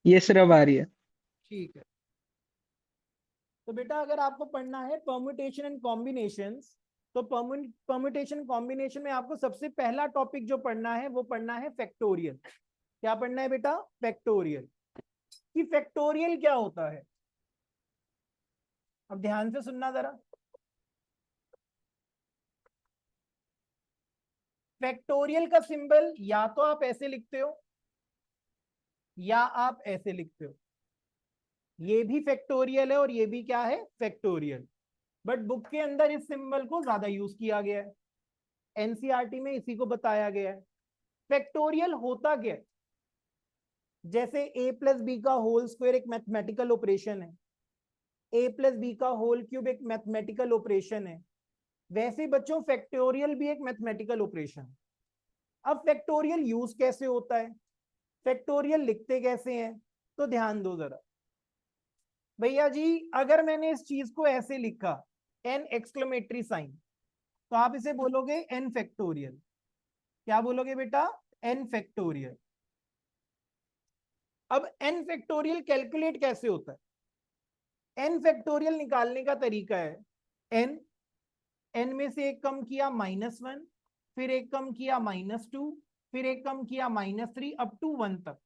ये सिर्फ आ रही है। ठीक है। तो बेटा अगर आपको पढ़ना है परम्यूटेशन एंड कॉम्बिनेशंस, तो परम्यूटेशन कॉम्बिनेशन में आपको सबसे पहला टॉपिक जो पढ़ना है वो पढ़ना है फैक्टोरियल। क्या पढ़ना है बेटा? फैक्टोरियल। कि फैक्टोरियल क्या होता है, अब ध्यान से सुनना जरा। फैक्टोरियल का सिंबल या तो आप ऐसे लिखते हो या आप ऐसे लिखते हो। ये भी फैक्टोरियल है और ये भी क्या है? फैक्टोरियल। बट बुक के अंदर इस सिंबल को ज्यादा यूज किया गया है, एनसीईआरटी में इसी को बताया गया है। फैक्टोरियल होता क्या है? जैसे ए प्लस बी का होल स्क्वायर एक मैथमेटिकल ऑपरेशन है, ए प्लस बी का होल क्यूब एक मैथमेटिकल ऑपरेशन है, वैसे बच्चों फैक्टोरियल भी एक मैथमेटिकल ऑपरेशन है। अब फैक्टोरियल यूज कैसे होता है, फैक्टोरियल लिखते कैसे हैं, तो ध्यान दो जरा। भैया जी अगर मैंने इस चीज को ऐसे लिखा एन एक्सक्लेमेटरी साइन, तो आप इसे बोलोगे एन फैक्टोरियल। क्या बोलोगे बेटा? N factorial. अब एन फैक्टोरियल कैलकुलेट कैसे होता है? एन फैक्टोरियल निकालने का तरीका है, एन एन में से एक कम किया -1, फिर एक कम किया -2, फिर एक कम किया -3 अप टू 1 तक।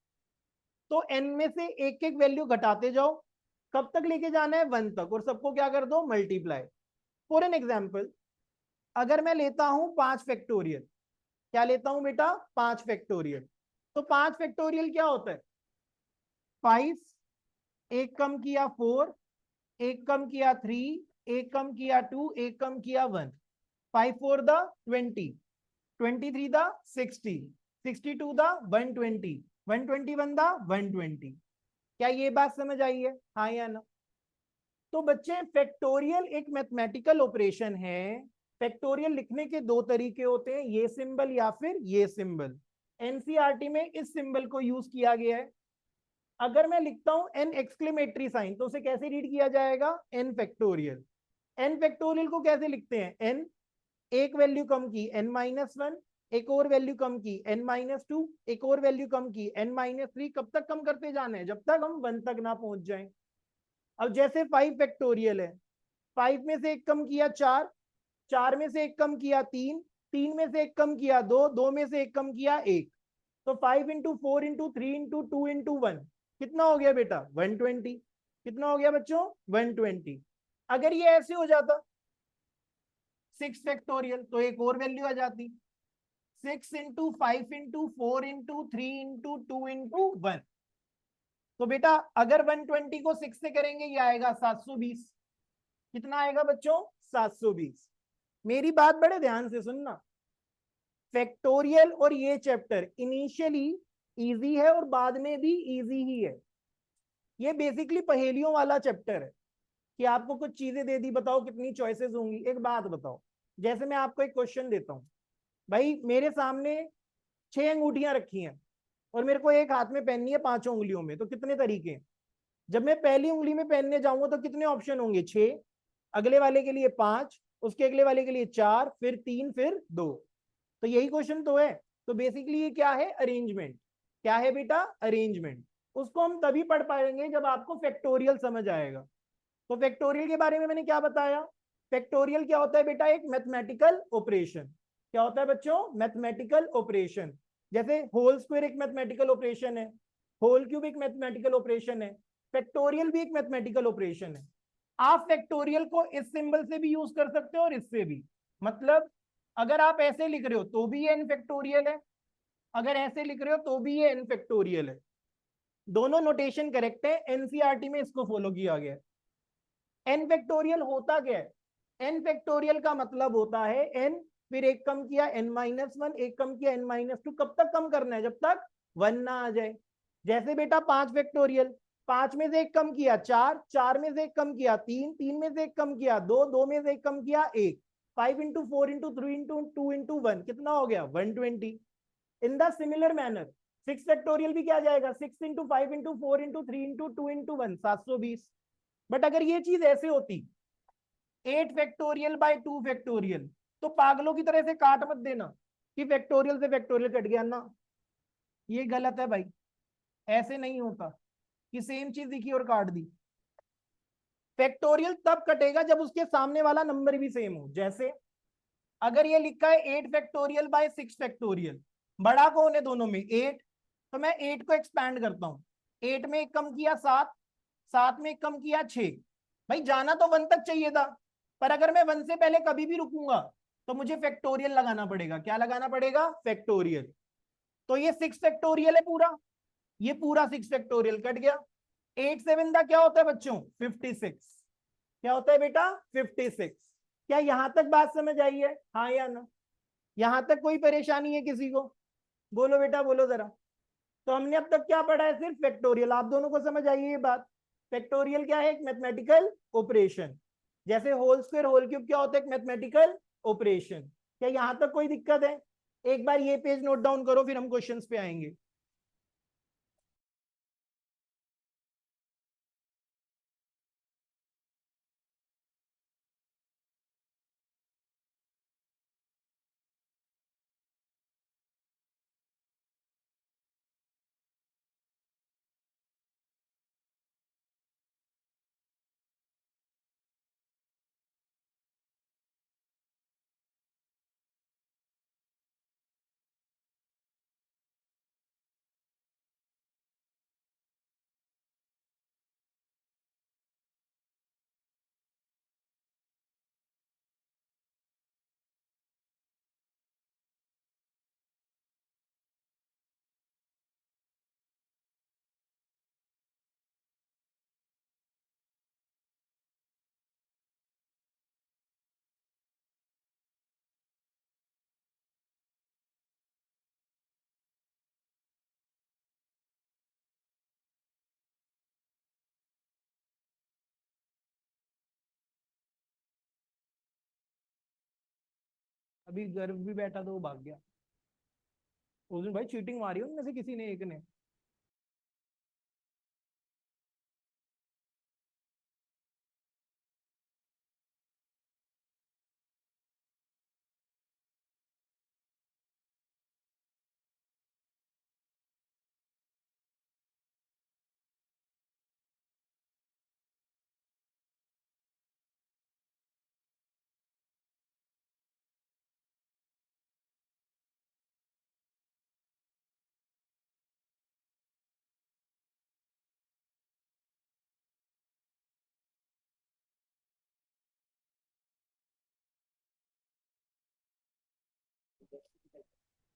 तो एन में से एक एक वैल्यू घटाते जाओ, कब तक लेके जाना है? 1 तक, और सबको क्या कर दो? मल्टीप्लाई। फॉर एन एग्जाम्पल, अगर मैं लेता हूं 5 फैक्टोरियल, क्या लेता हूं बेटा? 5 फैक्टोरियल। तो 5 फैक्टोरियल क्या होता है? 5, एक कम किया 4, एक कम किया 3, एक कम किया 2, एक कम किया 1। 5 4 द 20, 23 द 60, 62 द 120, 121 द 120। क्या ये बात समझ आई है? हाँ या ना? तो बच्चे फैक्टोरियल एक मैथमेटिकल ऑपरेशन है। फैक्टोरियल लिखने के दो तरीके होते हैं, ये सिंबल या फिर ये सिंबल। एनसीईआरटी में इस सिंबल को यूज किया गया है। अगर मैं लिखता हूं एन एक्सक्लेमेटरी साइन, तो उसे कैसे रीड किया जाएगा? N factorial. एन फैक्टोरियल को कैसे लिखते हैं? एन, एक वैल्यू कम की n-1, एक और वैल्यू कम की n-2, एक और वैल्यू कम की n-3। कब तक कम करते जाना है? जब तक हम 1 तक ना पहुंच जाएं। अब जैसे 5 फैक्टोरियल है, 5 में से एक कम किया 4, 4 में से एक कम किया 3, 3 में से एक कम किया 2, 2 में से एक कम किया 1। तो 5 इंटू 4 इंटू 3 इंटू 2 इंटू 1 कितना हो गया बेटा? 120। कितना हो गया बच्चों? 120। अगर ये ऐसे हो जाता 6 फैक्टोरियल, तो एक और वैल्यू आ जाती 6 into 5 into 4 into 3 into 2 into 1। तो बेटा अगर 120 को 6 से करेंगे ये आएगा 720। कितना आएगा बच्चों? 720। मेरी बात बड़े ध्यान से सुनना। फैक्टोरियल और ये चैप्टर इनिशियली इजी है और बाद में भी इजी ही है। ये बेसिकली पहेलियों वाला चैप्टर है कि आपको कुछ चीजें दे दी, बताओ कितनी चॉइसेस होंगी। एक बात बताओ, जैसे मैं आपको एक क्वेश्चन देता हूं, भाई मेरे सामने 6 अंगूठियां रखी हैं और मेरे को एक हाथ में पहननी है 5 उंगलियों में, तो कितने तरीके हैं? जब मैं पहली उंगली में पहनने जाऊंगा तो कितने ऑप्शन होंगे? 6, अगले वाले के लिए 5, उसके अगले वाले के लिए 4, फिर 3, फिर 2। तो यही क्वेश्चन तो है। तो बेसिकली ये क्या है? अरेंजमेंट। क्या है बेटा? अरेंजमेंट। उसको हम तभी पढ़ पाएंगे जब आपको फैक्टोरियल समझ आएगा। तो फैक्टोरियल के बारे में मैंने क्या बताया? फैक्टोरियल क्या होता है बेटा? एक मैथमेटिकल ऑपरेशन। क्या होता है बच्चों? Mathematical operation. जैसे होल स्क्वायर एक मैथमेटिकल ऑपरेशन है, होल क्यूब एक मैथमेटिकल ऑपरेशन है, फैक्टोरियल भी एक मैथमेटिकल ऑपरेशन है। आप फैक्टोरियल को इस सिंबल से भी यूज कर सकते हो और इससे भी। मतलब अगर आप ऐसे लिख रहे हो तो भी ये एन फैक्टोरियल है, अगर ऐसे लिख रहे हो तो भी ये एन फैक्टोरियल है। दोनों नोटेशन करेक्ट है, एनसीईआरटी में इसको फॉलो किया गया है। एन फैक्टोरियल होता क्या है? एन फैक्टोरियल का मतलब होता है एन, फिर एक कम किया n-1, एक कम किया n-2। कब तक कम करना है? जब तक 1 ना आ जाए। जैसे बेटा 5 फैक्टोरियल, 5 में से एक कम किया 4, 4 में से एक कम किया 3, 3 में से एक कम किया 2, 2 में से एक कम किया 1। 5 इंटू 4 इंटू 3 इंटू 2 इंटू 1 कितना हो गया? 120। In the similar manner 6 factorial भी क्या जाएगा? 6 into 5 into 4 into 3 into 2 into 1, 720। But अगर ये चीज ऐसे होती 8 फैक्टोरियल बाय 2 फैक्टोरियल, तो पागलों की तरह से काट मत देना कि फैक्टोरियल से फैक्टोरियल कट गया ना, ये गलत है भाई, ऐसे नहीं होता। कि सेम चीज दिखी और काट दी। फैक्टोरियल तब कटेगा जब उसके सामने वाला नंबर भी सेम हो। जैसे अगर ये लिखा है 8 फैक्टोरियल बाय 6 फैक्टोरियल, बड़ा कौन है दोनों में? 8। तो मैं 8 को एक्सपैंड करता हूं। 8 में एक कम किया 7, 7 में एक कम किया 6। भाई जाना तो 1 तक चाहिए था, पर अगर मैं 1 से पहले कभी भी रुकूंगा तो मुझे फैक्टोरियल लगाना पड़ेगा। क्या लगाना पड़ेगा? फैक्टोरियल। तो ये 6 फैक्टोरियल है पूरा, ये पूरा 6 फैक्टोरियल कट गया। 8 7 का क्या होता है बच्चों? 56। क्या होता है बेटा? 56। क्या यहां तक बात समझ आई है? हाँ या ना? यहां तक कोई परेशानी है किसी को? बोलो बेटा, बोलो जरा। तो हमने अब तक क्या पढ़ा है? सिर्फ फैक्टोरियल। आप दोनों को समझ आई है ये बात? फैक्टोरियल क्या है? एक मैथमेटिकल ऑपरेशन। जैसे होल स्क्वायर होल क्यूब क्या होता है? एक मैथमेटिकल ऑपरेशन। क्या यहां तक कोई दिक्कत है? एक बार ये पेज नोट डाउन करो, फिर हम क्वेश्चंस पे आएंगे। अभी गर्भ भी बैठा तो वो भाग गया। उस दिन भाई चीटिंग मारी उनमें से किसी ने, एक ने।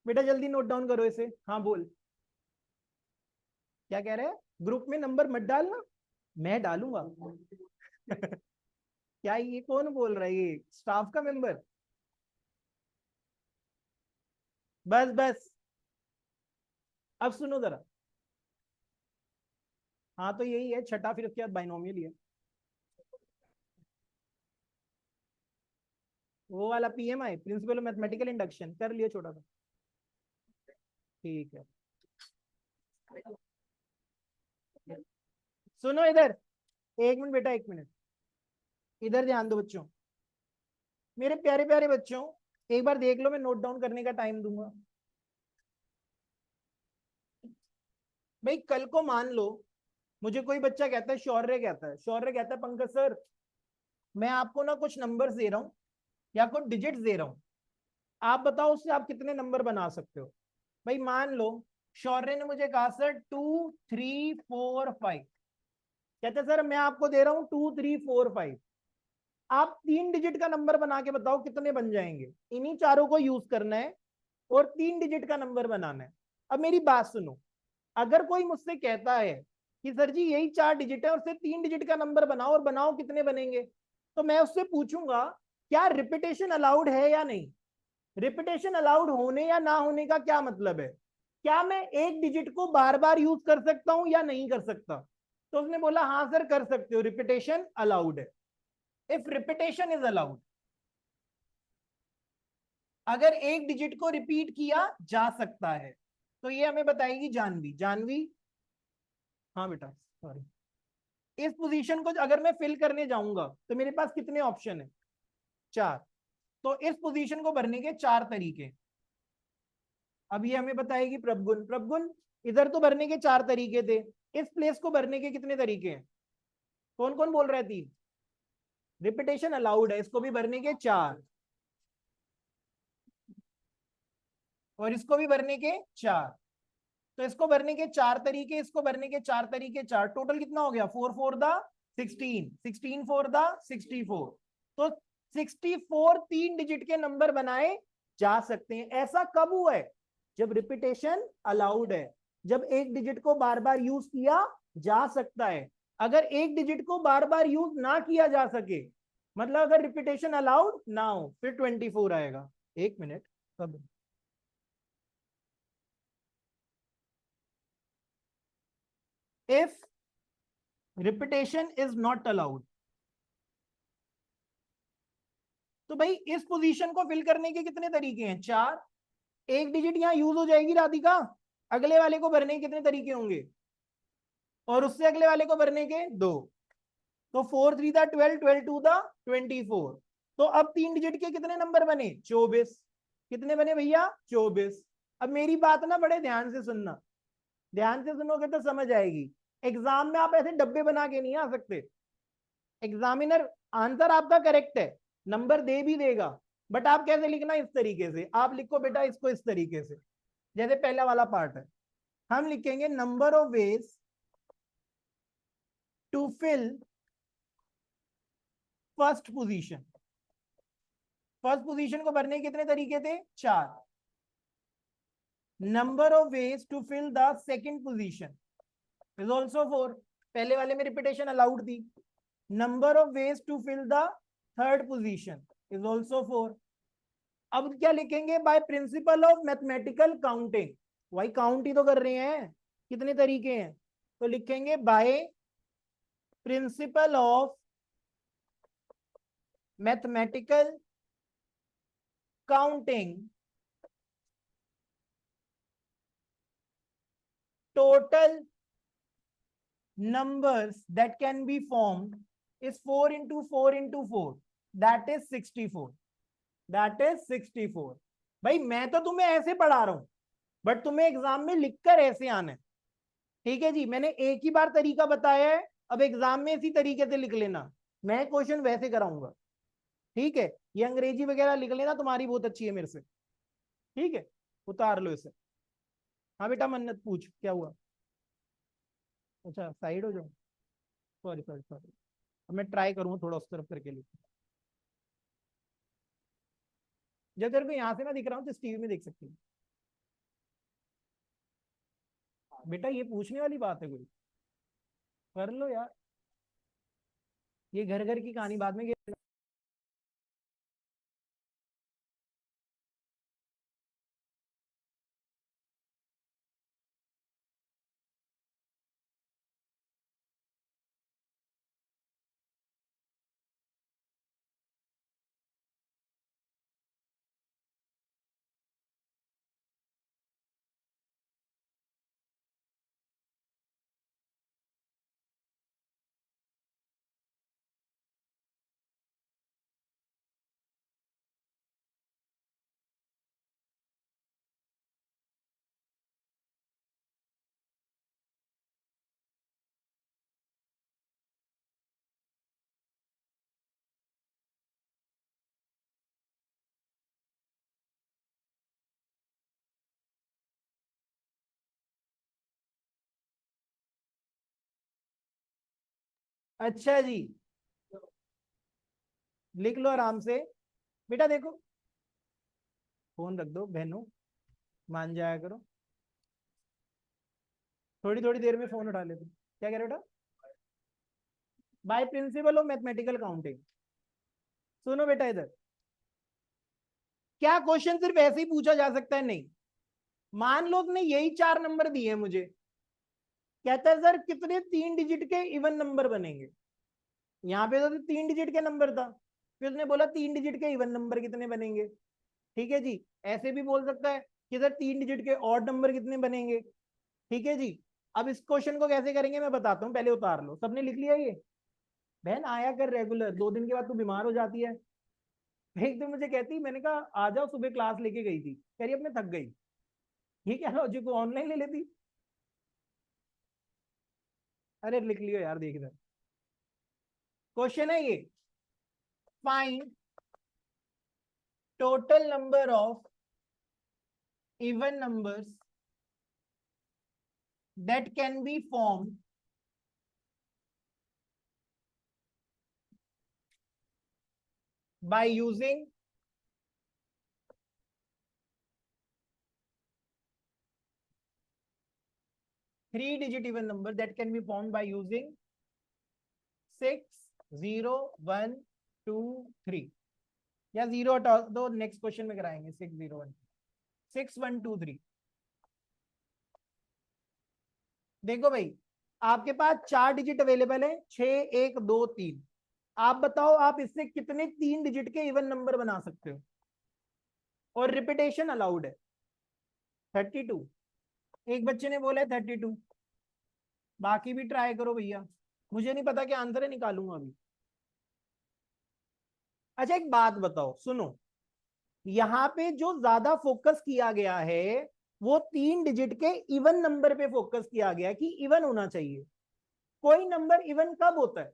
बेटा जल्दी नोट डाउन करो इसे। हाँ बोल, क्या कह रहे हैं? ग्रुप में नंबर मत डालना, मैं डालूंगा। क्या ये कौन बोल रहा है? ये स्टाफ का मेंबर? बस बस, अब सुनो जरा। हाँ तो यही है छठा, फिर उसके बाद बाइनोमियल ही है। वो वाला पीएमआई, प्रिंसिपल मैथमेटिकल इंडक्शन, कर लिया छोटा सा। ठीक है, सुनो इधर। एक मिनट बेटा, एक मिनट। इधर ध्यान दो बच्चों, मेरे प्यारे प्यारे बच्चों। एक बार देख लो, मैं नोट डाउन करने का टाइम दूंगा। भाई कल को मान लो मुझे कोई बच्चा कहता है, शौर्य कहता है पंकज सर, मैं आपको ना कुछ नंबर्स दे रहा हूँ या कुछ डिजिट्स दे रहा हूँ, आप बताओ उससे आप कितने नंबर बना सकते हो। भाई मान लो शौर्य ने मुझे कहा सर 2 3 4 5, कहते सर मैं आपको दे रहा हूँ 2 3 4 5, आप 3 डिजिट का नंबर बना के बताओ कितने बन जाएंगे। इन्हीं चारों को यूज करना है और 3 डिजिट का नंबर बनाना है। अब मेरी बात सुनो, अगर कोई मुझसे कहता है कि सर जी यही 4 डिजिट है और उससे 3 डिजिट का नंबर बनाओ, और बनाओ कितने बनेंगे, तो मैं उससे पूछूंगा क्या रिपीटेशन अलाउड है या नहीं। रिपीटेशन अलाउड होने या ना होने का क्या मतलब है? क्या मैं एक डिजिट को बार बार यूज कर सकता हूं या नहीं कर सकता? तो उसने बोला हाँ सर कर सकते हो, रिपीटेशन अलाउड है। इफ रिपीटेशन इज अलाउड, अगर एक डिजिट को रिपीट किया जा सकता है, तो ये हमें बताएगी जानवी। जानवी, हाँ बेटा सॉरी, इस पोजीशन को अगर मैं फिल करने जाऊंगा तो मेरे पास कितने ऑप्शन है? 4। तो इस पोजीशन को भरने के 4 तरीके। अब ये हमें बताएगी प्रभगुण। प्रभगुण, इधर तो भरने के 4 तरीके थे, इस प्लेस को भरने के कितने तरीके हैं? कौन कौन बोल रहा है? 3। रिपीटेशन अलाउड है, इसको भी भरने के 4 और इसको भी भरने के 4। तो इसको भरने के 4 तरीके, इसको भरने के 4 तरीके, 4 टोटल कितना हो गया? 4 4 द 16, 16 4 द 64। तो 64 3 डिजिट के नंबर बनाए जा सकते हैं। ऐसा कब हुआ है? जब रिपीटेशन अलाउड है, जब एक डिजिट को बार बार यूज किया जा सकता है। अगर एक डिजिट को बार बार यूज ना किया जा सके, मतलब अगर रिपीटेशन अलाउड ना हो, फिर 24 आएगा। एक मिनट, कब? if repetition is not allowed, तो भाई इस पोजीशन को फिल करने के कितने तरीके हैं? 4। एक डिजिट यहां यूज हो जाएगी राधिका, अगले वाले को भरने के कितने तरीके होंगे? और उससे अगले वाले को भरने के 2। तो 4 3 दा 12, 12 2 दा 24। तो अब 3 डिजिट के कितने नंबर बने? 24। कितने बने भैया? 24। अब मेरी बात ना बड़े ध्यान से सुनना, ध्यान से सुनोगे तो समझ आएगी। एग्जाम में आप ऐसे डब्बे बना के नहीं आ सकते। एग्जामिनर आंसर आपका करेक्ट है, नंबर दे भी देगा, बट आप कैसे लिखना? इस तरीके से आप लिखो बेटा, इसको इस तरीके से, जैसे पहला वाला पार्ट है। हम लिखेंगे number of ways to fill first position. First position को भरने के कितने तरीके थे? 4। Number of ways to fill the second position is also 4। पहले वाले में रिपीटेशन अलाउड थी। Number of ways to fill the third position is also 4। अब क्या लिखेंगे? By principle of mathematical counting. वही काउंट ही तो कर रहे हैं, कितने तरीके हैं? तो लिखेंगे by principle of mathematical counting total numbers that can be formed is 4 into 4 into 4, that is 64, that is 64। भाई मैं तो तुम्हें ऐसे पढ़ा रहा हूं, बट तुम्हें एग्जाम में लिखकर ऐसे आना है। ठीक है जी, मैंने एक ही बार तरीका बताया है, अब एग्जाम में इसी तरीके से लिख लेना। मैं क्वेश्चन वैसे कराऊंगा, ठीक है? ये अंग्रेजी वगैरह लिख लेना, तुम्हारी बहुत अच्छी है मेरे से। ठीक है, उतार लो इसे। हाँ बेटा मन्नत, पूछ क्या हुआ? अच्छा साइड हो जाओ, सॉरी सॉरी सॉरी। अब मैं ट्राई करूंगा थोड़ा उस तरफ करके लिख। जब तेरे को यहाँ से मैं दिख रहा हूँ तो टीवी में देख सकती हूँ। बेटा ये पूछने वाली बात है कोई? कर लो यार, ये घर घर की कहानी बाद में। अच्छा जी, लिख लो आराम से। बेटा देखो, फोन रख दो बहनों, मान जाया करो। थोड़ी थोड़ी देर में फोन उठा लेते। क्या कह रहे हो बेटा? By principle of mathematical counting. सुनो बेटा इधर, क्या क्वेश्चन सिर्फ ऐसे ही पूछा जा सकता है? नहीं। मान लो उसने यही 4 नंबर दिए मुझे, कहता है सर कितने 3 डिजिट के इवन नंबर बनेंगे? यहाँ पे तो 3 डिजिट के नंबर था, फिर उसने बोला 3 डिजिट के इवन नंबर कितने बनेंगे? ठीक है जी। ऐसे भी बोल सकता है कि सर 3 डिजिट के ऑड नंबर कितने बनेंगे? ठीक है जी। अब इस क्वेश्चन को कैसे करेंगे मैं बताता हूँ, पहले उतार लो। सबने लिख लिया ये? बहन आया कर रेगुलर, 2 दिन के बाद तू बीमार हो जाती है। एक दिन मुझे कहती, मैंने कहा आ जाओ, सुबह क्लास लेके गई थी, कह रही अब मैं थक गई। ये क्या लॉजिक को ऑनलाइन ले लेती? अरे लिख लियो यार, देख इधर क्वेश्चन है ये। Find total number of even numbers that can be formed by using 3-digit even number that can be formed by using 6, 0, 1, 2, 3 या 0 हटा दो, नेक्स्ट क्वेश्चन में कराएंगे 6, 0, 1, 6, 1, 2, 3। देखो भाई, आपके पास 4 डिजिट अवेलेबल है, 6, 1, 2, 3। आप बताओ आप इससे कितने 3 डिजिट के इवन नंबर बना सकते हो, और रिपीटेशन अलाउड है 32। एक बच्चे ने बोला है 32, बाकी भी ट्राई करो भैया, मुझे नहीं पता क्या आंसर है, निकालूंगा अभी। अच्छा एक बात बताओ, सुनो, यहां पे जो ज्यादा फोकस किया गया है वो 3 डिजिट के इवन नंबर पे फोकस किया गया है कि इवन होना चाहिए। कोई नंबर इवन कब होता है?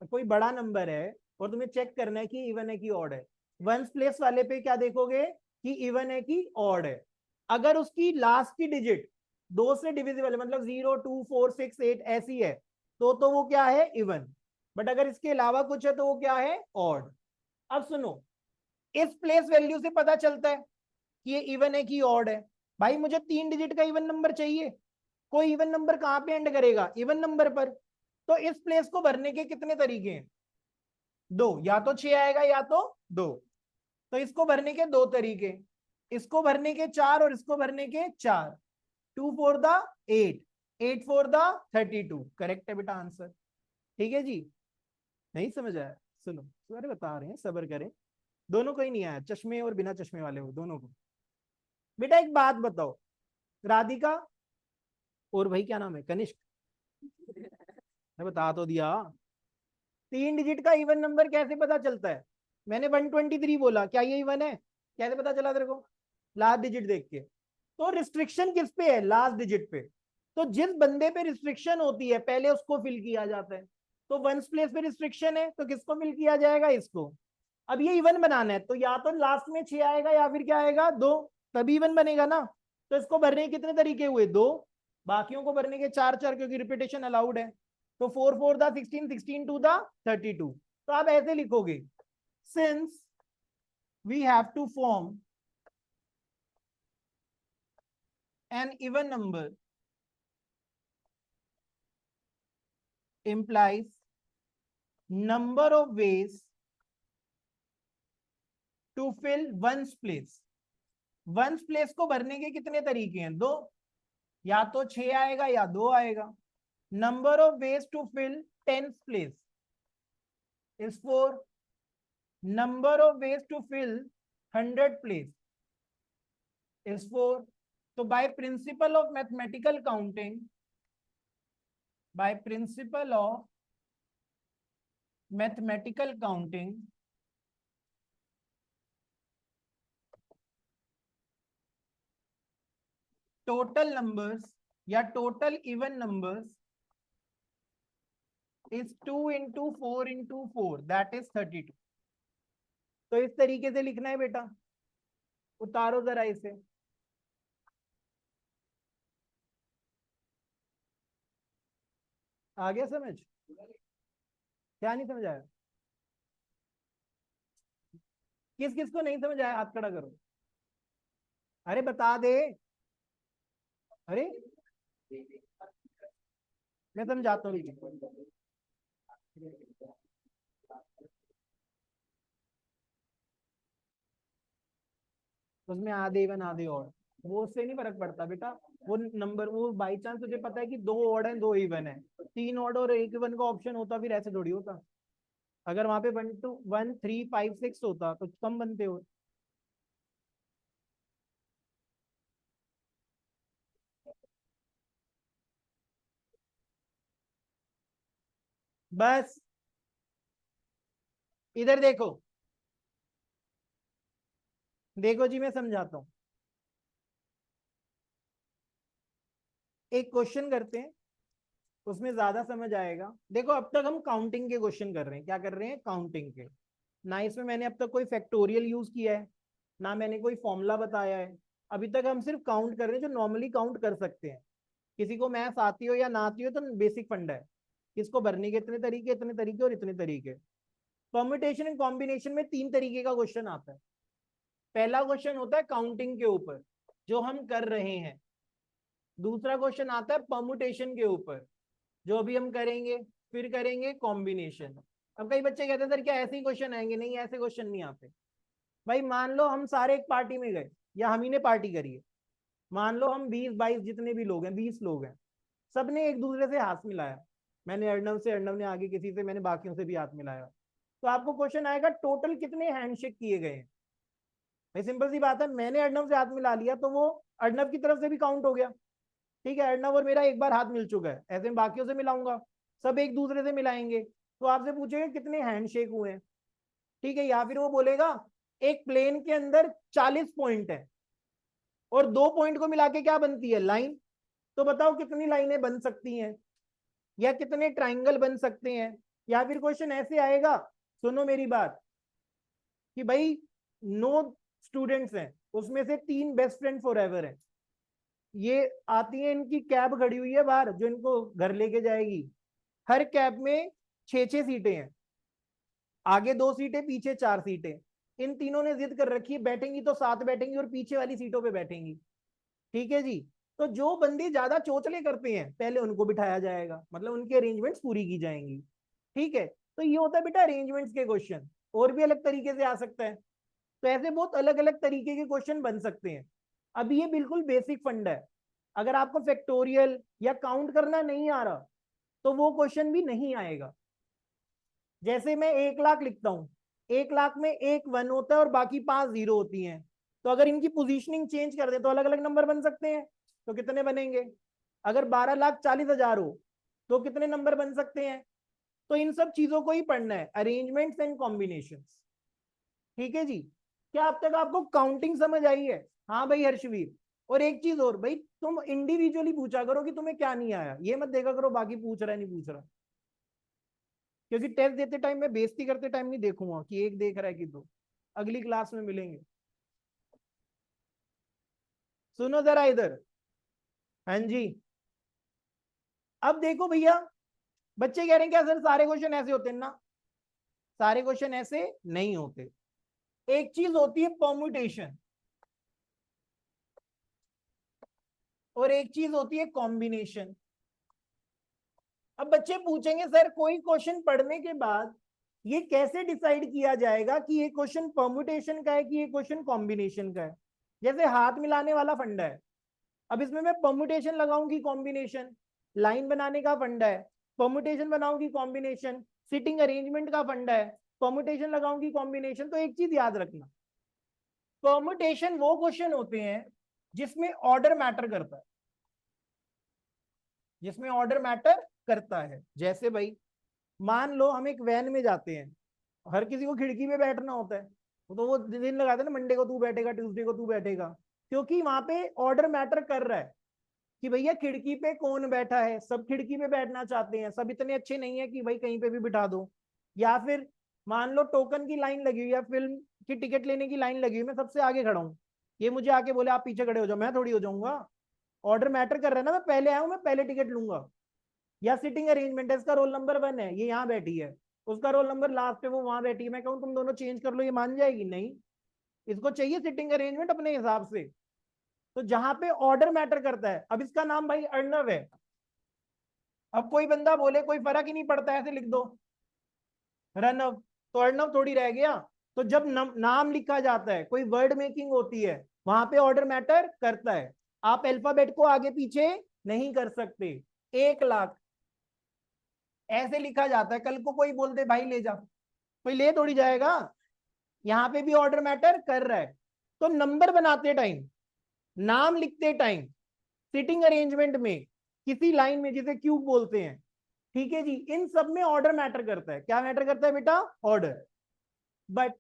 कोई बड़ा नंबर है और तुम्हें चेक करना है कि इवन है कि ऑड है, वंस प्लेस वाले पे क्या देखोगे कि इवन है कि ऑड है। अगर उसकी लास्ट की डिजिट 2 से डिविजिबल है, मतलब 0, 2, 4, 6, 8 ऐसी है, तो वो क्या है? इवन। बट अगर इसके अलावा कुछ है तो वो क्या है? ऑड। अब सुनो, इस प्लेस वैल्यू से पता चलता है कि ये इवन है कि ऑड है। भाई मुझे 3 डिजिट का इवन नंबर चाहिए, कोई इवन नंबर कहां पे एंड करेगा? इवन नंबर पर। तो इस प्लेस को भरने के कितने तरीके हैं? 2, या तो 6 आएगा या तो 2। तो इसको भरने के 2 तरीके, इसको भरने के 4 और इसको भरने के 4। 2 4 द 8, 8 4 द 32। करेक्ट है बेटा आंसर। ठीक है जी, नहीं समझ आया? सुनो, अरे बता रहे हैं, सब्र करें। दोनों को ही नहीं आया, चश्मे और बिना चश्मे वाले हो दोनों को। बेटा एक बात बताओ, राधिका और भाई क्या नाम है, कनिष्क, मैं बता तो दिया। 3 डिजिट का इवन नंबर कैसे पता चलता है? मैंने 123 बोला, क्या ये इवन है? कैसे पता चला तेरे को? लास्ट डिजिट देख के। तो रिस्ट्रिक्शन किस पे है? लास्ट डिजिट पे। तो जिस बंदे पे रिस्ट्रिक्शन होती है पहले उसको फिल किया जाता है। तो वंस प्लेस पे रिस्ट्रिक्शन है तो किसको फिल किया जाएगा? इसको। अब ये इवन बनाना है तो या तो लास्ट में 6 आएगा या फिर क्या आएगा? 2, तभी इवन बनेगा ना। तो इसको भरने के कितने तरीके हुए? 2। बाकियों को भरने के 4 4, क्योंकि रिपीटेशन अलाउड है। तो 4 4 द 16, 16 2 द 32। तो आप ऐसे लिखोगे, since we have to form an even number implies number of ways to fill one's place। One's place को भरने के कितने तरीके हैं? 2, या तो 6 आएगा या 2 आएगा। Number of ways to fill tenth place is 4। Number of ways to fill 100 place is 4। तो by principle of mathematical counting, by principle of mathematical counting, total numbers या total even numbers is 2 into 4 into 4, that is 32। तो इस तरीके से लिखना है बेटा, उतारो जरा इसे। आ गया समझ? क्या नहीं समझ आया? किस किस को नहीं समझ आया हाथ खड़ा करो। अरे बता दे। अरे मैं समझाता हूँ। उसमें आधे इवन आधे और, वो उससे नहीं फर्क पड़ता बेटा। वो नंबर, वो बाई चांस तुझे पता है कि 2 ऑड है 2 इवन है, 3 ऑड और 1 इवन का ऑप्शन होता, फिर ऐसे थोड़ी होता। अगर वहां पे 1 2 1 3 5 6 होता तो कम बनते हो। बस इधर देखो, देखो जी मैं समझाता हूँ। एक क्वेश्चन करते हैं, उसमें ज्यादा समझ आएगा। देखो अब तक हम काउंटिंग के क्वेश्चन कर रहे हैं। क्या कर रहे हैं? काउंटिंग के। ना इसमें मैंने अब तक कोई फैक्टोरियल यूज किया है, ना मैंने कोई फॉर्मूला बताया है। अभी तक हम सिर्फ काउंट कर रहे हैं जो नॉर्मली काउंट कर सकते हैं। किसी को मैथ्स आती हो या ना आती हो तो बेसिक फंडा है, किसको भरने के इतने तरीके और इतने तरीके। परम्यूटेशन एंड कॉम्बिनेशन में 3 तरीके का क्वेश्चन आता है। पहला क्वेश्चन होता है काउंटिंग के ऊपर, जो हम कर रहे हैं। दूसरा क्वेश्चन आता है परम्यूटेशन के ऊपर, जो अभी हम करेंगे। फिर करेंगे कॉम्बिनेशन। अब कई बच्चे कहते हैं सर क्या ऐसे ही क्वेश्चन आएंगे? नहीं, ऐसे क्वेश्चन नहीं आते भाई। मान लो हम सारे एक पार्टी में गए, या हम ही ने पार्टी करी है। मान लो हम 20-22 जितने भी लोग हैं, 20 लोग हैं, सबने एक दूसरे से हाथ मिलाया। मैंने अर्णव से, अर्णव ने आगे किसी से, मैंने बाकियों से भी हाथ मिलाया। तो आपको क्वेश्चन आएगा टोटल कितने हैंडशेक किए गए हैं। भाई सिंपल सी बात है, मैंने अर्णव से हाथ मिला लिया तो वो अर्णव की तरफ से भी काउंट हो गया। ठीक है, अर्णव और मेरा एक बार हाथ मिल चुका है, ऐसे में बाकियों से मिलाऊंगा, सब एक दूसरे से मिलाएंगे। तो आपसे पूछेगा कितने हैंडशेक हुए हैं। ठीक है, या फिर वो बोलेगा एक प्लेन के अंदर 40 पॉइंट है और 2 पॉइंट को मिला के क्या बनती है? लाइन। तो बताओ कितनी लाइनें बन सकती हैं, या कितने ट्राइंगल बन सकते हैं। या फिर क्वेश्चन ऐसे आएगा, सुनो मेरी बात, कि भाई 9 स्टूडेंट्स हैं, उसमें से 3 बेस्ट फ्रेंड फॉर एवर है। ये आती है, इनकी कैब खड़ी हुई है बाहर जो इनको घर लेके जाएगी। हर कैब में 6-6 सीटें हैं, आगे 2 सीटें, पीछे 4 सीटें। इन तीनों ने जिद कर रखी है बैठेंगी तो साथ बैठेंगी और पीछे वाली सीटों पे बैठेंगी। ठीक है जी। तो जो बंदी ज्यादा चोचले करते हैं पहले उनको बिठाया जाएगा, मतलब उनकी अरेंजमेंट्स पूरी की जाएंगी। ठीक है, तो ये होता है बेटा अरेंजमेंट्स के क्वेश्चन। और भी अलग तरीके से आ सकता है। तो ऐसे बहुत अलग अलग तरीके के क्वेश्चन बन सकते हैं। अब ये बिल्कुल बेसिक फंड है। अगर आपको फैक्टोरियल या काउंट करना नहीं आ रहा तो वो क्वेश्चन भी नहीं आएगा। जैसे मैं 1 लाख लिखता हूं, 1 लाख में एक 1 होता है और बाकी 5 0 होती हैं। तो अगर इनकी पोजीशनिंग चेंज कर दे तो अलग अलग नंबर बन सकते हैं। तो कितने बनेंगे? अगर 12,40,000 हो तो कितने नंबर बन सकते हैं? तो इन सब चीजों को ही पढ़ना है, अरेंजमेंट्स एंड कॉम्बिनेशन। ठीक है जी। क्या अब तक आपको काउंटिंग समझ आई है? हाँ भाई हर्षवीर। और एक चीज और भाई, तुम इंडिविजुअली पूछा करो कि तुम्हें क्या नहीं आया, ये मत देखा करो बाकी पूछ रहा है नहीं पूछ रहा। क्योंकि टेस्ट देते टाइम में, बेइज्जती करते टाइम नहीं देखूंगा कि एक देख रहा है कि दो। अगली क्लास में मिलेंगे। सुनो जरा इधर। हाँ जी। अब देखो भैया, बच्चे कह रहे हैं क्या सर सारे क्वेश्चन ऐसे होते हैं ना? सारे क्वेश्चन ऐसे नहीं होते। एक चीज होती है परम्यूटेशन और एक चीज होती है कॉम्बिनेशन। अब बच्चे पूछेंगे सर कोई क्वेश्चन पढ़ने के बाद ये कैसे डिसाइड किया जाएगा कि ये क्वेश्चन परम्यूटेशन का है कि ये क्वेश्चन कॉम्बिनेशन का है? जैसे हाथ मिलाने वाला फंडा है, अब इसमें मैं परम्यूटेशन लगाऊंगी कॉम्बिनेशन। लाइन बनाने का फंडा है, परम्यूटेशन बनाऊंगी कॉम्बिनेशन। सिटिंग अरेंजमेंट का फंडा है, परम्यूटेशन लगाऊंगी कॉम्बिनेशन। तो एक चीज याद रखना, परम्यूटेशन वो क्वेश्चन होते हैं जिसमें ऑर्डर मैटर करता है, जिसमें ऑर्डर मैटर करता है। जैसे भाई मान लो हम एक वैन में जाते हैं, हर किसी को खिड़की पे बैठना होता है, तो वो दिन लगाते हैं ना, मंडे को तू बैठेगा, ट्यूसडे को तू बैठेगा। क्योंकि वहां पे ऑर्डर मैटर कर रहा है कि भैया खिड़की पे कौन बैठा है, सब खिड़की पे बैठना चाहते हैं, सब इतने अच्छे नहीं है कि भाई कहीं पे भी बिठा दो। या फिर मान लो टोकन की लाइन लगी हुई है, फिल्म की टिकट लेने की लाइन लगी हुई, मैं सबसे आगे खड़ा हूँ, ये मुझे आके बोले आप पीछे खड़े हो जाओ, मैं थोड़ी हो जाऊंगा। ऑर्डर मैटर कर रहा है ना, मैं पहले आया हूं, मैं पहले टिकट लूंगा। या सिटिंग अरेंजमेंट है, इसका रोल नंबर 1 है, ये यहाँ बैठी है, उसका रोल नंबर लास्ट है, वो वहां बैठी है, मैं कहूँ तुम दोनों चेंज कर लो, ये मान जाएगी? नहीं, इसको चाहिए सिटिंग अरेंजमेंट अपने हिसाब से। तो जहां पे ऑर्डर मैटर करता है, अब इसका नाम भाई अर्णव है, अब कोई बंदा बोले कोई फर्क ही नहीं पड़ता ऐसे लिख दो रनव, तो अर्णव थोड़ी रह गया। तो जब नाम लिखा जाता है, कोई वर्ड मेकिंग होती है, वहां पे ऑर्डर मैटर करता है। आप अल्फाबेट को आगे पीछे नहीं कर सकते। 1 लाख ऐसे लिखा जाता है, कल को कोई बोलते भाई ले जा, कोई ले थोड़ी जाएगा। यहां पे भी ऑर्डर मैटर कर रहा है। तो नंबर बनाते टाइम, नाम लिखते टाइम, सिटिंग अरेंजमेंट में, किसी लाइन में जिसे क्यूब बोलते हैं, ठीक है जी, इन सब में ऑर्डर मैटर करता है। क्या मैटर करता है बेटा? ऑर्डर। बट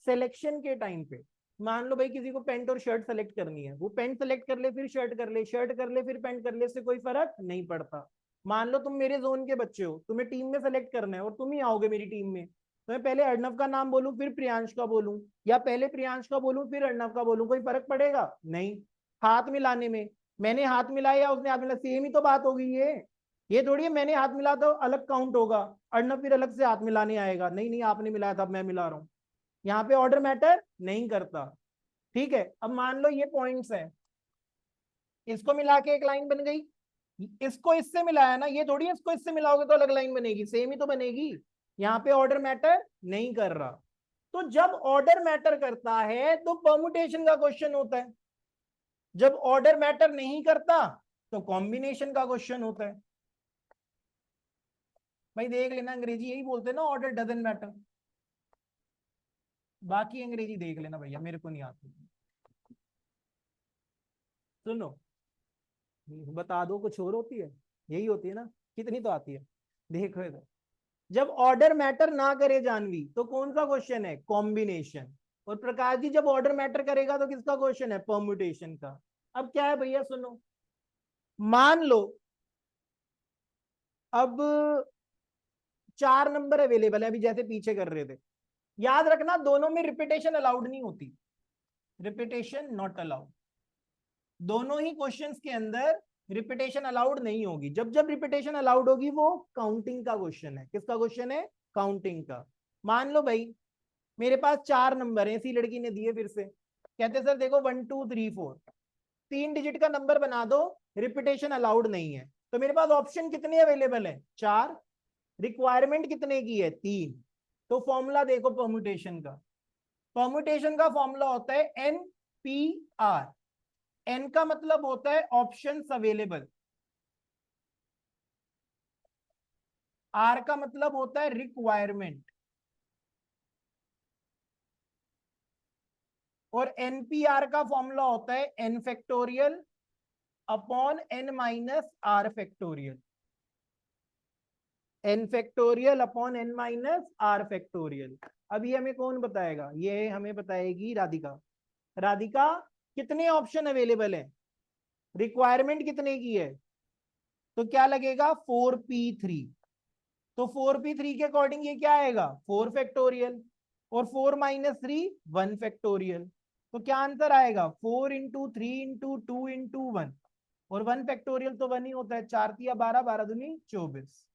सिलेक्शन के टाइम पे, मान लो भाई किसी को पैंट और शर्ट सेलेक्ट करनी है, वो पैंट सेलेक्ट कर ले फिर शर्ट कर ले, शर्ट कर ले फिर पैंट कर ले, इससे कोई फर्क नहीं पड़ता। मान लो तुम मेरे जोन के बच्चे हो, तुम्हें टीम में सेलेक्ट करना है और तुम ही आओगे मेरी टीम में, तो मैं पहले अर्णव का नाम बोलूं फिर प्रियांश का बोलूं, या पहले प्रियांश का बोलूं फिर अर्णव का बोलूं, कोई फर्क पड़ेगा नहीं। हाथ मिलाने में, मैंने हाथ मिलाया या उसने हाथ मिलाया, सेम ही तो बात होगी ये थोड़ी है मैंने हाथ मिला तो अलग काउंट होगा, अर्णव फिर अलग से हाथ मिलाने आएगा, नहीं नहीं आपने मिलाया था मैं मिला रहा हूं। यहाँ पे ऑर्डर मैटर नहीं करता। ठीक है, अब मान लो ये पॉइंट्स है, इसको मिला के एक लाइन बन गई, इसको इससे मिलाया ना, ये थोड़ी इसको इससे मिलाओगे तो अलग लाइन बनेगी, सेम ही तो बनेगी। यहाँ पे ऑर्डर मैटर नहीं कर रहा। तो जब ऑर्डर मैटर करता है तो परमुटेशन का क्वेश्चन होता है, जब ऑर्डर मैटर नहीं करता तो कॉम्बिनेशन का क्वेश्चन होता है। भाई देख लेना, अंग्रेजी यही बोलते हैं ना, ऑर्डर डजंट मैटर। बाकी अंग्रेजी देख लेना भैया, मेरे को नहीं आती। सुनो, बता दो कुछ और होती है, यही होती है ना, कितनी तो आती है। देखो इधर, जब ऑर्डर मैटर ना करे जानवी तो कौन सा क्वेश्चन है, कॉम्बिनेशन। और प्रकाश जी जब ऑर्डर मैटर करेगा तो किसका क्वेश्चन है, परम्यूटेशन का। अब क्या है भैया सुनो, मान लो अब 4 नंबर अवेलेबल है, अभी जैसे पीछे कर रहे थे, याद रखना दोनों में रिपीटेशन अलाउड नहीं होती, रिपीटेशन नॉट अलाउड। दोनों ही क्वेश्चंस के अंदर रिपीटेशन अलाउड नहीं होगी, जब जब रिपीटेशन अलाउड होगी वो काउंटिंग का क्वेश्चन है। किसका क्वेश्चन है, काउंटिंग का। मान लो भाई मेरे पास 4 नंबर है, इसी लड़की ने दिए, फिर से कहते सर देखो 1 2 3 4, 3 डिजिट का नंबर बना दो, रिपीटेशन अलाउड नहीं है। तो मेरे पास ऑप्शन कितने अवेलेबल है, 4, रिक्वायरमेंट कितने की है, 3। तो फॉर्मूला देखो परम्यूटेशन का, परम्यूटेशन का फॉर्मूला होता है NPR। एन का मतलब होता है ऑप्शंस अवेलेबल, आर का मतलब होता है रिक्वायरमेंट, और एनपीआर का फॉर्मूला होता है N factorial upon N minus R factorial, N factorial upon N minus R factorial. अब ये हमें कौन बताएगा, ये हमें बताएगी राधिका। राधिका कितने ऑप्शन अवेलेबल है, रिक्वायरमेंट कितने की है, तो क्या लगेगा 4p3। तो 4p3 के अकॉर्डिंग ये क्या आएगा, 4 फैक्टोरियल, और 4 - 3 1 फैक्टोरियल। तो क्या आंसर आएगा, 4 × 3 × 2 × 1, और 1 फैक्टोरियल तो 1 ही होता है, 4 × 3 = 12, 12 × 2 = 24।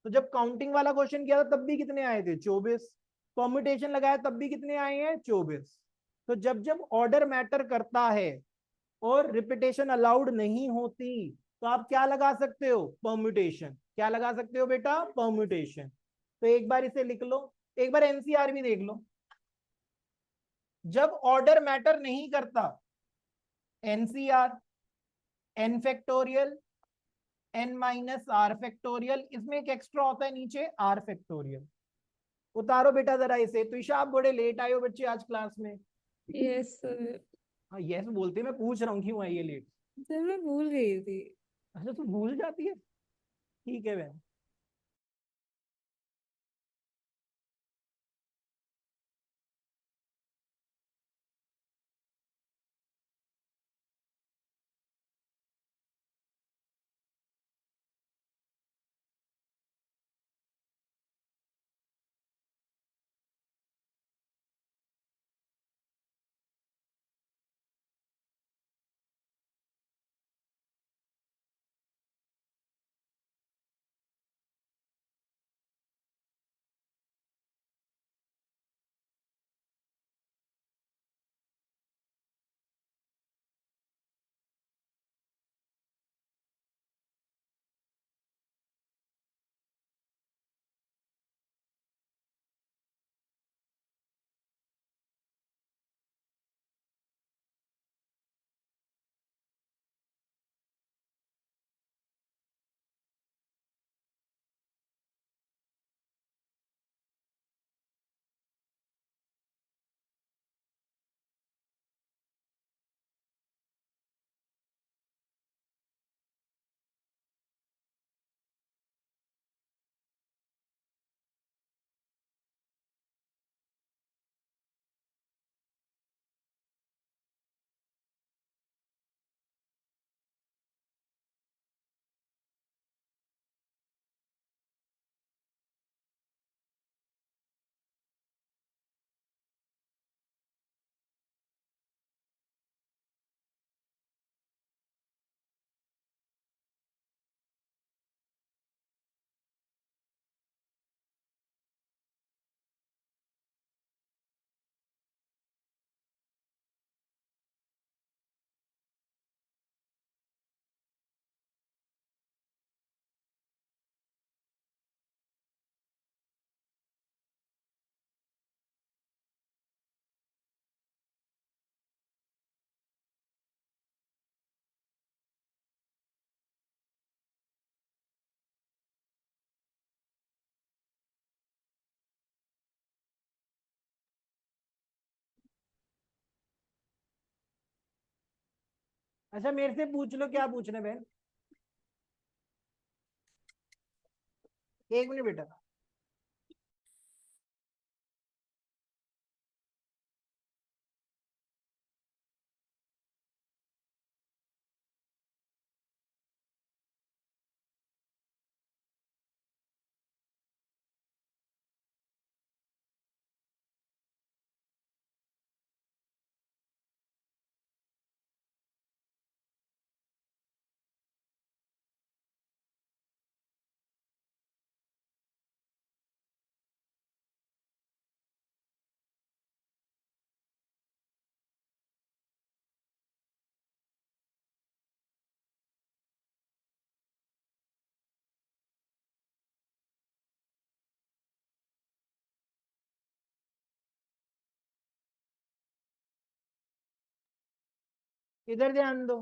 तो जब काउंटिंग वाला क्वेश्चन किया था तब भी कितने आए थे, 24। कॉम्बिनेशन लगाया तब भी कितने आए हैं, 24। तो जब जब ऑर्डर मैटर करता है और रिपीटेशन अलाउड नहीं होती तो आप क्या लगा सकते हो, परम्यूटेशन। क्या लगा सकते हो बेटा, परम्यूटेशन। तो एक बार इसे लिख लो, एक बार एनसीआर भी देख लो। जब ऑर्डर मैटर नहीं करता, NCR N factorial N minus R factorial, इसमें एक एक्स्ट्रा होता है नीचे आर फैक्टोरियल। उतारो बेटा जरा इसे। तो ईशा आप बड़े लेट आए हो बच्चे आज क्लास में। Yes sir. हाँ यस बोलते, मैं पूछ रहा हूँ क्यों आई है लेट। सर मैं भूल गई थी। अच्छा तू भूल जाती है, ठीक है बहन। अच्छा मेरे से पूछ लो, क्या पूछना है बहन? एक मिनट बेटा। इधर ध्यान दो।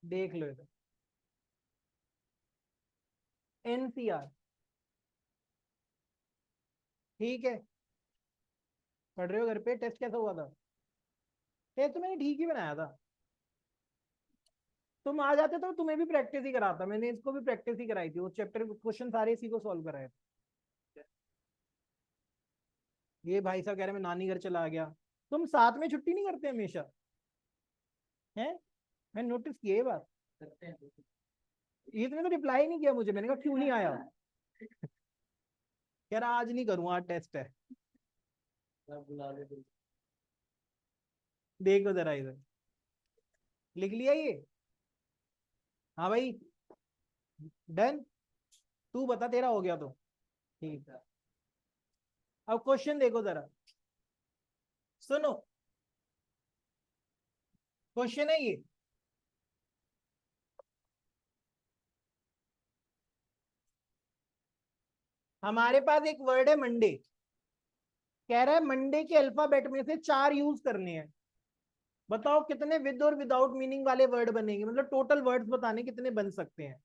देख लो इधर, एनसीआर। ठीक है, पढ़ रहे हो घर पे? टेस्ट कैसा हुआ था? टेस्ट तो मैंने ठीक ही बनाया था। तुम आ जाते तो तुम्हें भी प्रैक्टिस ही कराता, मैंने इसको भी प्रैक्टिस ही कराई थी, वो चैप्टर क्वेश्चन सारे इसी को सॉल्व कराए थे। ये भाई साहब कह रहे मैं नानी घर चला गया। तुम साथ में छुट्टी नहीं करते हमेशा? है, मैंने नोटिस किया ये बात। इसने तो रिप्लाई नहीं किया मुझे, मैंने कहा क्यों नहीं आया? कह रहा आज नहीं करूँ, आज टेस्ट है। देखो जरा इधर, लिख लिया ये? हाँ भाई, डन। तू बता तेरा हो गया तो। ठीक है, अब क्वेश्चन देखो जरा, सुनो। क्वेश्चन है ये, हमारे पास एक वर्ड है मंडे। कह रहा है मंडे के अल्फाबेट में से 4 यूज करने हैं। बताओ कितने विद और विदाउट मीनिंग वाले वर्ड बनेंगे, मतलब टोटल वर्ड्स बताने कितने बन सकते हैं।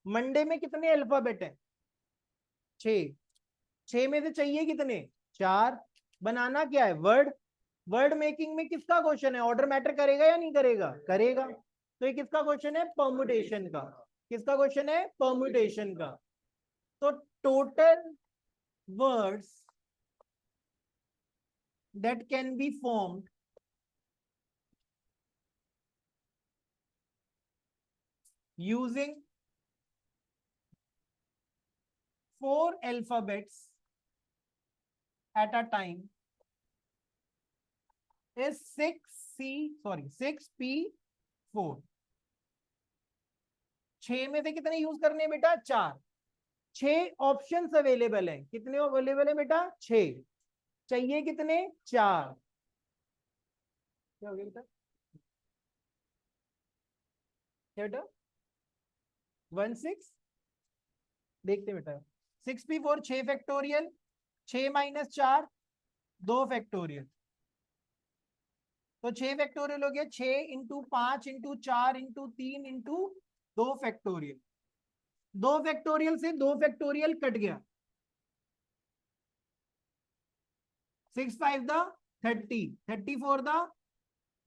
मंडे में कितने अल्फाबेट हैं? 6। 6 में से चाहिए कितने? 4। बनाना क्या है? वर्ड। वर्ड मेकिंग में किसका क्वेश्चन है? ऑर्डर मैटर करेगा या नहीं करेगा? करेगा। तो ये किसका क्वेश्चन है? परमुटेशन का। किसका क्वेश्चन है? परमुटेशन का। तो total words that can be formed using 4 alphabets at a time is 6P4। 6 में से कितने यूज करने हैं बेटा? 4। 6 ऑप्शंस अवेलेबल है। कितने अवेलेबल है बेटा? 6। चाहिए कितने? 4। क्या हो गया बेटा? क्या बेटा? 16। देखते बेटा, 6P4 6 फैक्टोरियल, 6 - 4 2 फैक्टोरियल। तो 6 फैक्टोरियल हो गया, 6 into 5 into 4 into 3 into 2 factorial. 2 factorial से 2 फैक्टोरियल कट गया। 6 5 द 30, 34 द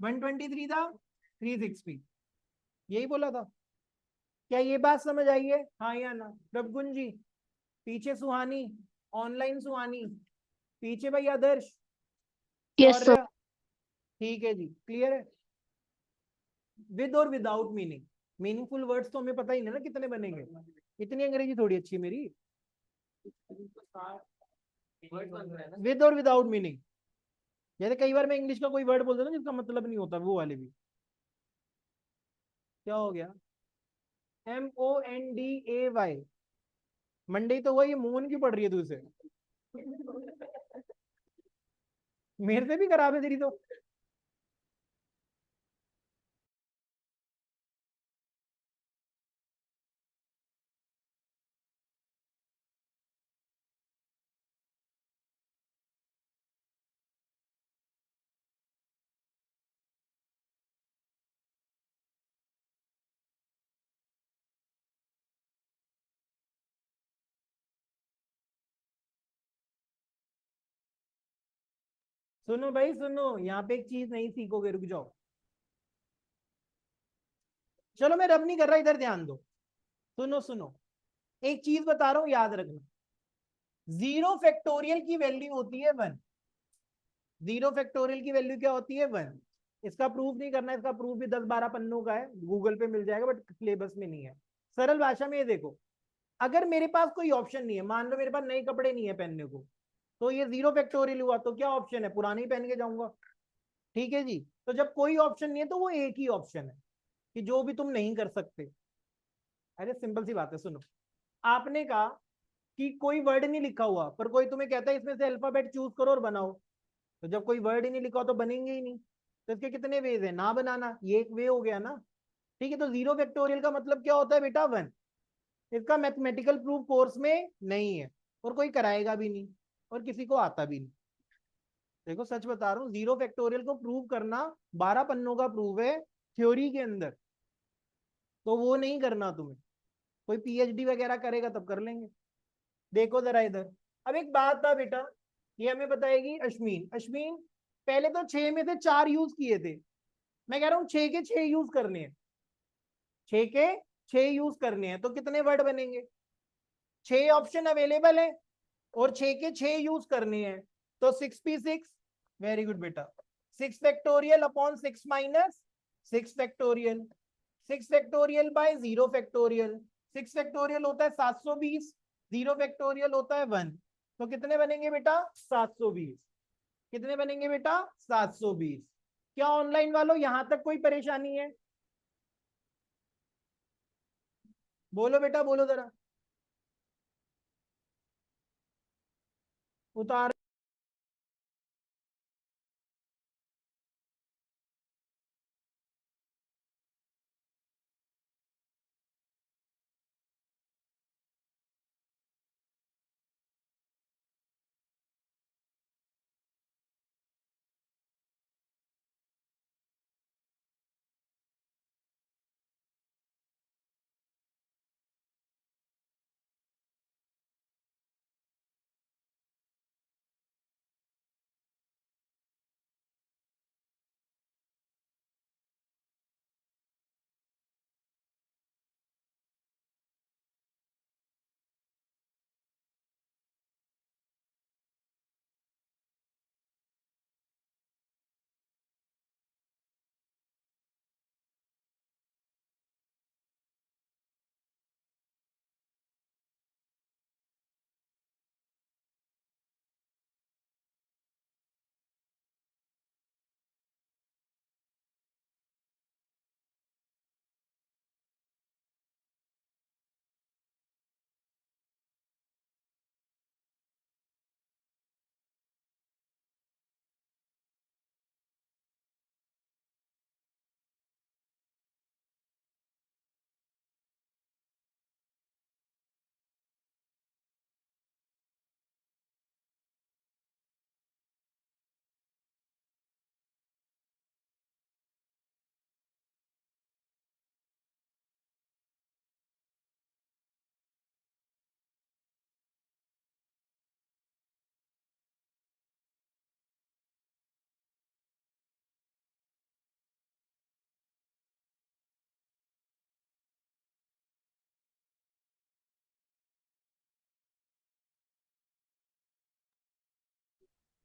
123 द 360। यही बोला था। क्या ये बात समझ आई है? हाँ या ना? प्रभुकुंज जी पीछे, सुहानी ऑनलाइन, सुहानी पीछे, भाई आदर्श, यस सर। शौर्य। ठीक है जी, क्लियर है। विद और विदाउट मीनिंग, मीनिंगफुल वर्ड्स तो हमें पता ही नहीं ना कितने बनेंगे। इतनी अंग्रेजी थोड़ी अच्छी है मेरी। विद और विदाउट मीनिंग, जैसे कई बार मैं इंग्लिश का कोई वर्ड बोलता हूँ ना जिसका मतलब नहीं होता, वो वाले भी। क्या हो गया? MONDAY। मंडे तो हुआ, ये मून की पढ़ रही है तू इसे? मेरे से भी खराब है तेरी तो। सुनो भाई सुनो, यहाँ पे एक चीज नहीं सीखोगे, रुक जाओ। चलो मैं रब नहीं कर रहा, इधर ध्यान दो। सुनो सुनो, एक चीज बता रहा हूं, याद रखना। जीरो फैक्टोरियल की वैल्यू होती है 1। जीरो फैक्टोरियल की वैल्यू क्या होती है? 1। इसका प्रूफ नहीं करना, इसका प्रूफ भी 10-12 पन्नों का है, गूगल पे मिल जाएगा, बट सिलेबस में नहीं है। सरल भाषा में ये देखो, अगर मेरे पास कोई ऑप्शन नहीं है, मान लो मेरे पास नए कपड़े नहीं है पहनने को, तो ये जीरो फैक्टोरियल हुआ, तो क्या ऑप्शन है? पुराने ही पहन के जाऊंगा। ठीक है जी। तो जब कोई ऑप्शन नहीं है तो वो एक ही ऑप्शन है कि जो भी तुम नहीं कर सकते। अरे सिंपल सी बात है, सुनो। आपने कहा कि कोई वर्ड नहीं लिखा हुआ, पर कोई तुम्हें कहता है इसमें से अल्फाबेट चूज करो और बनाओ, तो जब कोई वर्ड ही नहीं लिखा हो तो बनेंगे ही नहीं। तो इसके कितने वेज है ना बनाना? ये एक वे हो गया ना। ठीक है, तो जीरो फैक्टोरियल का मतलब क्या होता है बेटा? 1। इसका मैथमेटिकल प्रूफ कोर्स में नहीं है, और कोई कराएगा भी नहीं, और किसी को आता भी नहीं। देखो सच बता रहा हूँ, जीरो फैक्टोरियल को प्रूव करना 12 पन्नों का प्रूफ है थ्योरी के अंदर, तो वो नहीं करना तुम्हें। कोई पीएचडी वगैरह करेगा तब कर लेंगे। देखो जरा इधर, अब एक बात था बेटा, ये हमें बताएगी अश्मीन। अश्मीन, पहले तो 6 में से 4 यूज किए थे, मैं कह रहा हूँ 6 के 6 यूज करने हैं। 6 के 6 यूज करने हैं, तो कितने वर्ड बनेंगे? 6 ऑप्शन अवेलेबल है और 6 के 6 यूज करने हैं, तो 6p6। वेरी गुड बेटा। 6 factorial upon 6 minus 6 factorial. 6 factorial by 0 factorial. 6 factorial होता है 720, 0 फैक्टोरियल होता है 1। तो कितने बनेंगे बेटा? 720। कितने बनेंगे बेटा? 720। क्या ऑनलाइन वालों यहां तक कोई परेशानी है? बोलो बेटा, बोलो जरा। उतार।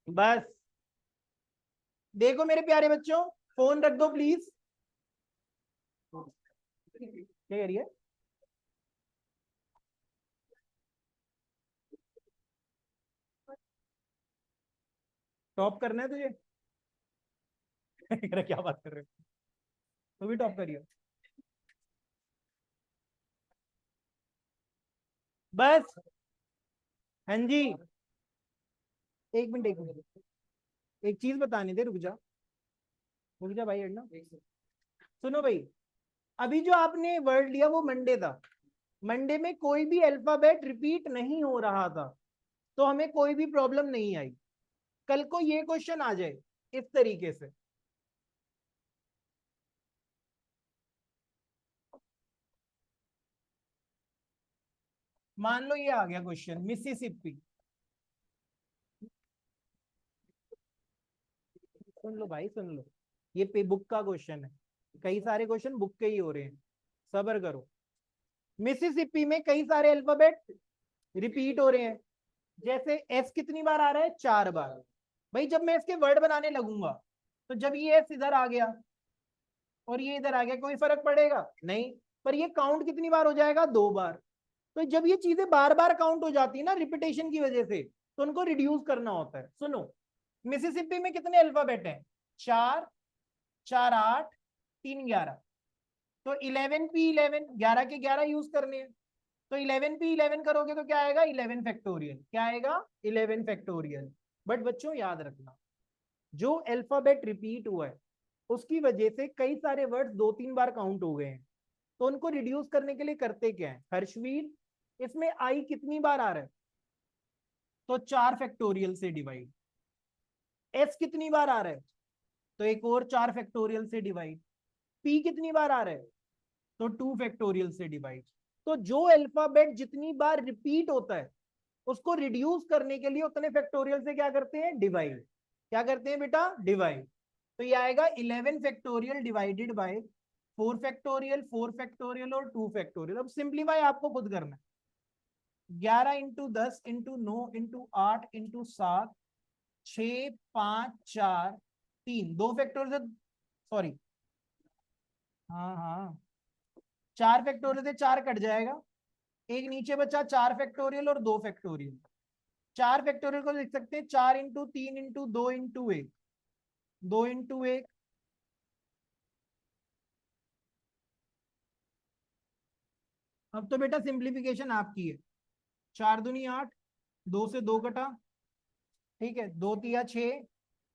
बस देखो मेरे प्यारे बच्चों, फोन रख दो प्लीज। क्या कह रही है? टॉप करना है तुझे? अरे क्या बात कर रहे हो, तू भी टॉप करियो। बस। हाँ जी। एक मिनट एक मिनट, एक चीज बतानी थी, रुक जा। रुक जा भाई अड्डा। सुनो भाई, अभी जो आपने वर्ड लिया वो मंडे था। मंडे में कोई भी अल्फाबेट रिपीट नहीं हो रहा था, तो हमें कोई भी प्रॉब्लम नहीं आई। कल को ये क्वेश्चन आ जाए इस तरीके से, मान लो ये आ गया क्वेश्चन, मिसिसिपी। सुन लो भाई सुन लो, ये पे बुक का क्वेश्चन है, कई सारे क्वेश्चन बुक के ही हो रहे हैं, सब्र करो। मिसिसिपी में कई सारे अल्फाबेट रिपीट हो रहे हैं, जैसे एस कितनी बार आ रहा है, 4 बार। भाई जब मैं इसके वर्ड बनाने लगूंगा, तो जब ये एस इधर आ गया और ये इधर आ गया, कोई फर्क पड़ेगा नहीं, पर ये काउंट कितनी बार हो जाएगा, 2 बार। तो जब ये चीजें बार बार काउंट हो जाती है ना रिपीटेशन की वजह से, तो उनको रिड्यूस करना होता है। सुनो, मिसिसिपी में कितने अल्फाबेट हैं, 4, 4 8, 3 11, तो 11 P 11, 11 के 11 यूज करने हैं, तो 11 P 11 करोगे तो क्या आएगा, 11 फैक्टोरियल, क्या आएगा, 11 फैक्टोरियल। बट बच्चों याद रखना, जो अल्फाबेट रिपीट हुआ है उसकी वजह से कई सारे वर्ड्स 2-3 बार काउंट हो गए हैं, तो उनको रिड्यूस करने के लिए करते क्या है हर्षवीर, इसमें आई कितनी बार आ रहा है, तो 4 फैक्टोरियल से डिवाइड। एस कितनी बार आ रहा है, तो एक और 4 फैक्टोरियल से डिवाइड। पी कितनी बार आ रहा है, तो 2 फैक्टोरियल से डिवाइड। तो जो अल्फाबेट जितनी बार रिपीट होता है उसको रिड्यूस करने के लिए उतने फैक्टोरियल से क्या करते हैं, डिवाइड। क्या करते हैं बेटा, डिवाइड। तो ये आएगा 11 factorial divided by 4 factorial, 4 factorial और 2 फैक्टोरियल। अब सिंप्लीफाई आपको खुद करना है, 11 × 10 × 9 × 8 × 7, 6 5 4 3, 2 फैक्टोरियल, सॉरी, हाँ हाँ, 4 फैक्टोरियल से 4 कट जाएगा, एक नीचे बचा 4 फैक्टोरियल और 2 फैक्टोरियल। 4 फैक्टोरियल को लिख सकते हैं 4 × 3 × 2 × 1, 2 × 1। अब तो बेटा सिंप्लीफिकेशन आपकी है, 4 दूनी 8, 2 से 2 कटा, ठीक है, 2 तिया 6,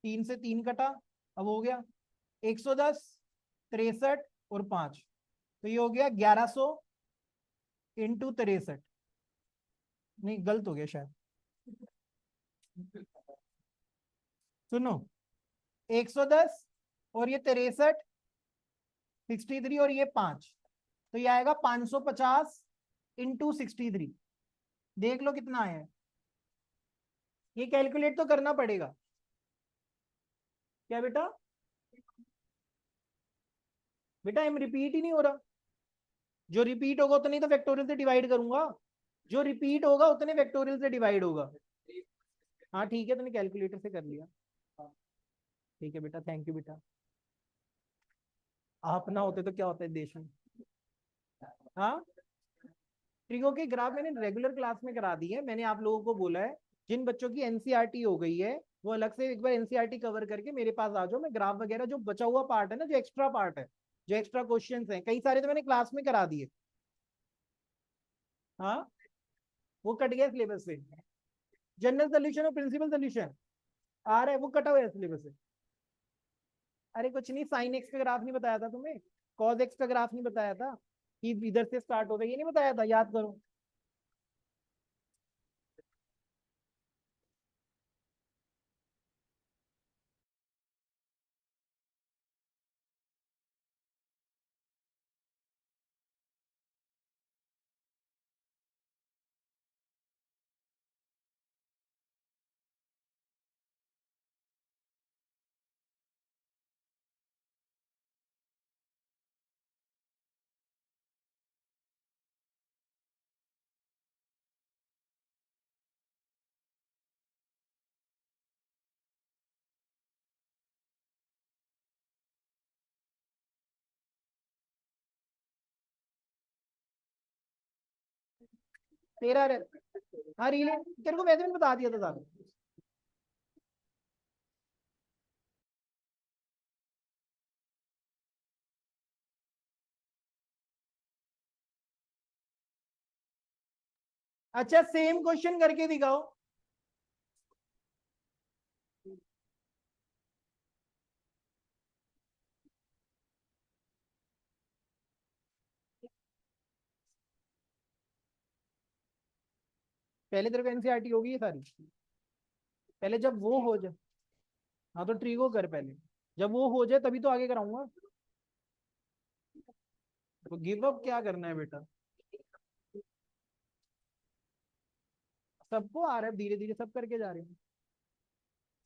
3 से 3 कटा, अब हो गया 110, 63 और 5, तो ये हो गया 1100 × 63। नहीं गलत हो गया शायद, सुनो, 110 और ये 63, 63 और ये 5, तो ये आएगा 550 × 63। देख लो कितना आया है, ये कैलकुलेट तो करना पड़ेगा। क्या बेटा, बेटा एम रिपीट ही नहीं हो रहा, जो रिपीट होगा उतने ही तो फैक्टोरियल से डिवाइड करूंगा, जो रिपीट होगा उतने फैक्टोरियल से डिवाइड होगा। हाँ ठीक है, तूने कैलकुलेटर से कर लिया, ठीक है बेटा, थैंक यू बेटा। आप ना होते तो क्या होता है देश में। हाँ, ट्रिगो के ग्राफ मैंने रेगुलर क्लास में करा दी है, मैंने आप लोगों को बोला है जिन बच्चों की एनसीईआरटी हो गई है वो अलग से एक बार एनसीईआरटी कवर करके मेरे पास आ जाओ, मैं ग्राफ वगैरह जो बचा हुआ पार्ट है ना, जो एक्स्ट्रा पार्ट है, जो एक्स्ट्रा क्वेश्चंस हैं, कई सारे तो मैंने क्लास में करा दिए। हाँ, वो कट गया सिलेबस से, जनरल सोल्यूशन और प्रिंसिपल सोल्यूशन आ रहा है, वो कटा हुआ है सिलेबस से। अरे कुछ नहीं, साइन एक्स का ग्राफ नहीं बताया था तुम्हें, कॉज एक्स का ग्राफ नहीं बताया था कि इधर से स्टार्ट होता है, ये नहीं बताया था, याद करो। हाँ रीले तेरे को वैसे मैंने बता दिया था सारा। अच्छा सेम क्वेश्चन करके दिखाओ। पहले तेरे को एनसीईआरटी होगी ये सारी, पहले जब वो हो जाए। हाँ तो ट्रीगो कर पहले, जब वो हो जाए तभी तो आगे कराऊंगा। तो गिव अप क्या करना है बेटा, सबको आ रहा है, धीरे धीरे सब करके जा रहे हैं।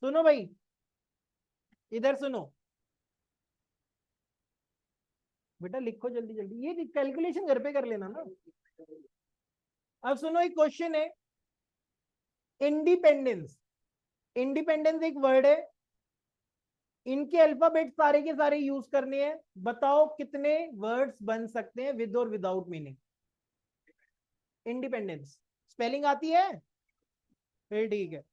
सुनो भाई, इधर सुनो बेटा, लिखो जल्दी जल्दी, ये कैलकुलेशन घर पे कर लेना ना। अब सुनो, एक क्वेश्चन है, इंडिपेंडेंस। इंडिपेंडेंस एक वर्ड है, इनके अल्फाबेट सारे के सारे यूज करने हैं। बताओ कितने वर्ड्स बन सकते हैं विद और विदाउट मीनिंग। इंडिपेंडेंस स्पेलिंग आती है? फिर ठीक है।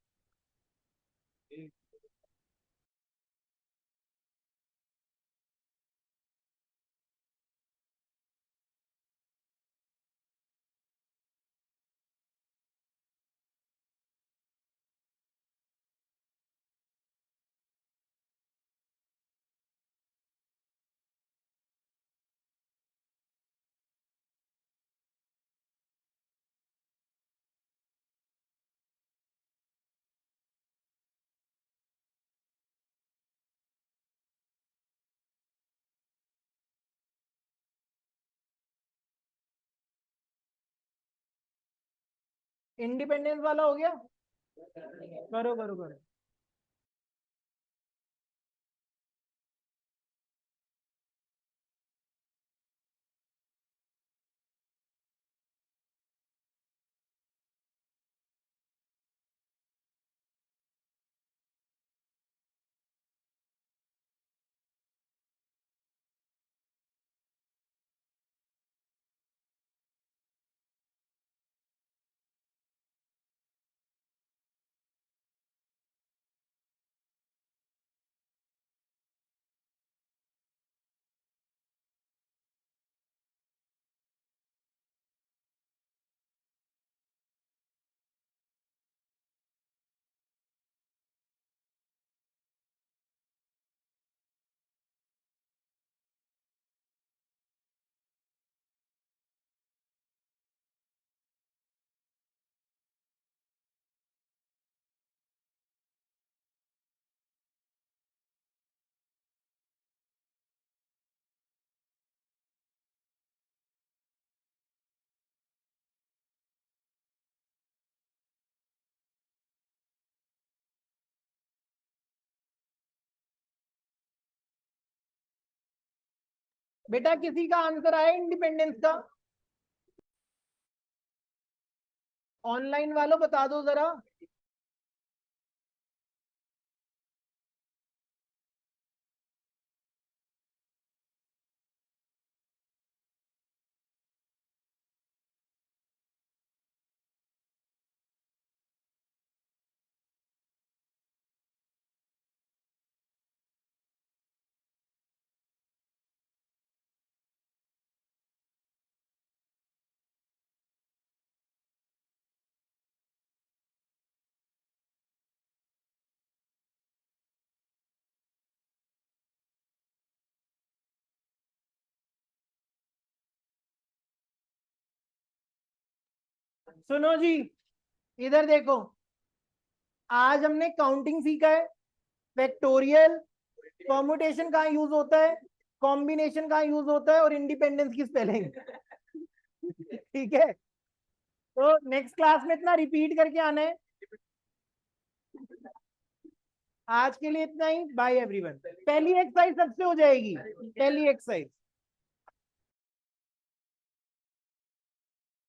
इंडिपेंडेंस वाला हो गया, करो करो करो। बेटा किसी का आंसर आया इंडिपेंडेंस का? ऑनलाइन वालों बता दो जरा। सुनो जी, इधर देखो, आज हमने काउंटिंग सीखा है, फैक्टोरियल, परमुटेशन कहाँ यूज होता है, कॉम्बिनेशन कहाँ यूज होता है, और इंडिपेंडेंस की स्पेलिंग। ठीक है, तो नेक्स्ट क्लास में इतना रिपीट करके आना है। आज के लिए इतना ही, बाय एवरीवन। पहली एक्सरसाइज सबसे हो जाएगी, पहली एक्सरसाइज।